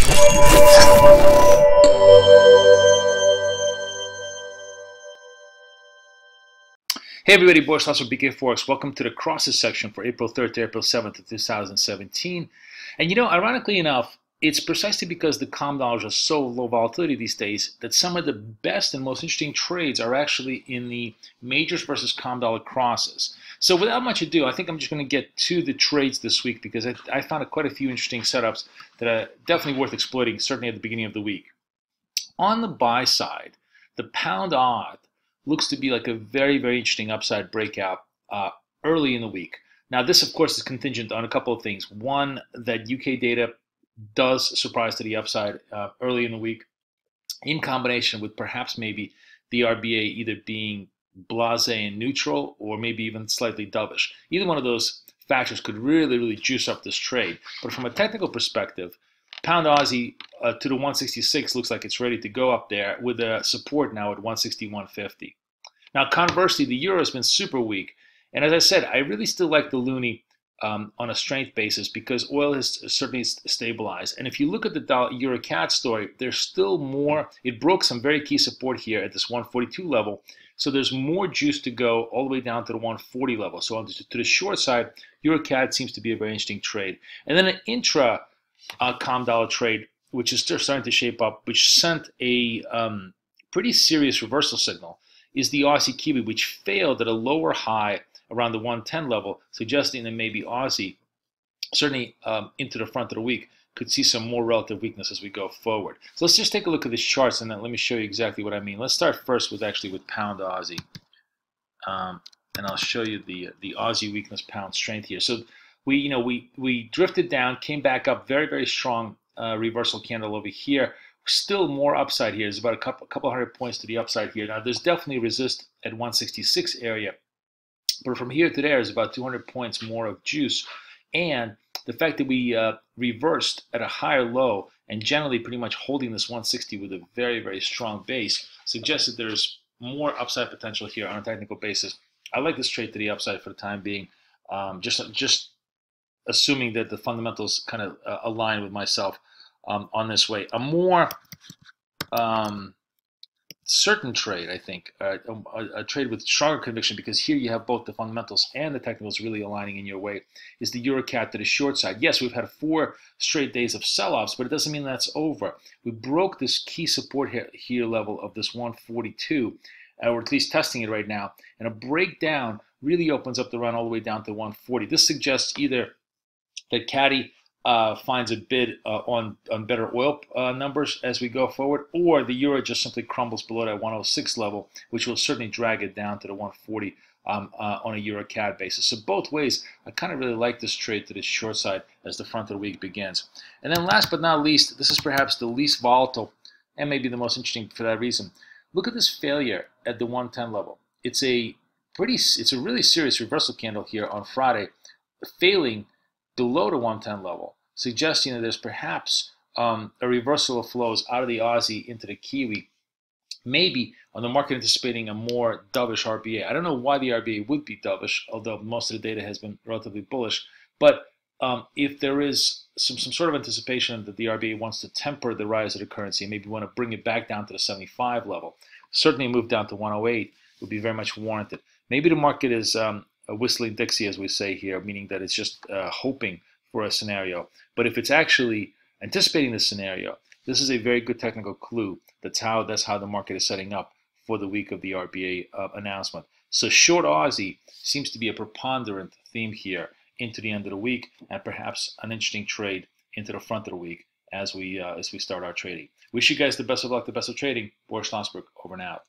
Hey everybody, Boris from BK Forex. Welcome to the crosses section for April 3rd to April 7th of 2017. And you know, ironically enough, it's precisely because the COM dollars are so low volatility these days that some of the best and most interesting trades are actually in the majors versus COM dollar crosses. So without much ado, I think I'm just going to get to the trades this week because I found quite a few interesting setups that are definitely worth exploiting, certainly at the beginning of the week. On the buy side, the pound odd looks to be like a very, very interesting upside breakout early in the week. Now, this, of course, is contingent on a couple of things. One, that UK data does surprise to the upside early in the week, in combination with perhaps maybe the RBA either being blasé and neutral or maybe even slightly dovish. Either one of those factors could really, really juice up this trade. But from a technical perspective, Pound Aussie to the 166 looks like it's ready to go up there with a support now at 161.50. Now, conversely, the euro has been super weak. And as I said, I really still like the loonie on a strength basis because oil has certainly stabilized. And if you look at the euro CAD story, there's still more. It broke some very key support here at this 142 level. So there's more juice to go all the way down to the 140 level. So to the short side, euro CAD seems to be a very interesting trade. And then an intra COM dollar trade, which is still starting to shape up, which sent a pretty serious reversal signal, is the Aussie Kiwi, which failed at a lower high around the 110 level, suggesting that maybe Aussie, certainly into the front of the week, could see some more relative weakness as we go forward. So let's just take a look at these charts, and then let me show you exactly what I mean. Let's start first with Pound Aussie, and I'll show you the Aussie weakness, pound strength here. So we drifted down, came back up, very, very strong reversal candle over here. Still more upside here. There's about a couple hundred points to the upside here. Now, there's definitely resist at 166 area. But from here to there is about 200 points more of juice. And the fact that we reversed at a higher low and generally pretty much holding this 160 with a very, very strong base suggests that there's more upside potential here on a technical basis. I like this trade to the upside for the time being. Just assuming that the fundamentals kind of align with myself on this way. A more certain trade, I think, a trade with stronger conviction, because here you have both the fundamentals and the technicals really aligning in your way, is the EuroCAD to the short side. Yes, we've had 4 straight days of sell-offs, but it doesn't mean that's over. We broke this key support here level of this 142, or at least testing it right now, and a breakdown really opens up the run all the way down to 140. This suggests either that Caddy finds a bid on better oil numbers as we go forward, or the euro just simply crumbles below that 106 level, which will certainly drag it down to the 140 on a euro CAD basis. So both ways, I kind of really like this trade to the short side as the front of the week begins. And then last but not least, this is perhaps the least volatile and maybe the most interesting for that reason. Look at this failure at the 110 level. It's a really serious reversal candle here on Friday, failing below the 110 level, suggesting that there's perhaps a reversal of flows out of the Aussie into the Kiwi, maybe on the market anticipating a more dovish RBA. I don't know why the RBA would be dovish, although most of the data has been relatively bullish. But if there is some sort of anticipation that the RBA wants to temper the rise of the currency, maybe want to bring it back down to the 75 level, certainly a move down to 108 would be very much warranted. Maybe the market is a whistling Dixie, as we say here, meaning that it's just hoping for a scenario. But if it's actually anticipating this scenario, this is a very good technical clue. That's how the market is setting up for the week of the RBA announcement. So short Aussie seems to be a preponderant theme here into the end of the week, and perhaps an interesting trade into the front of the week as we start our trading. Wish you guys the best of luck, the best of trading. Boris, over and out.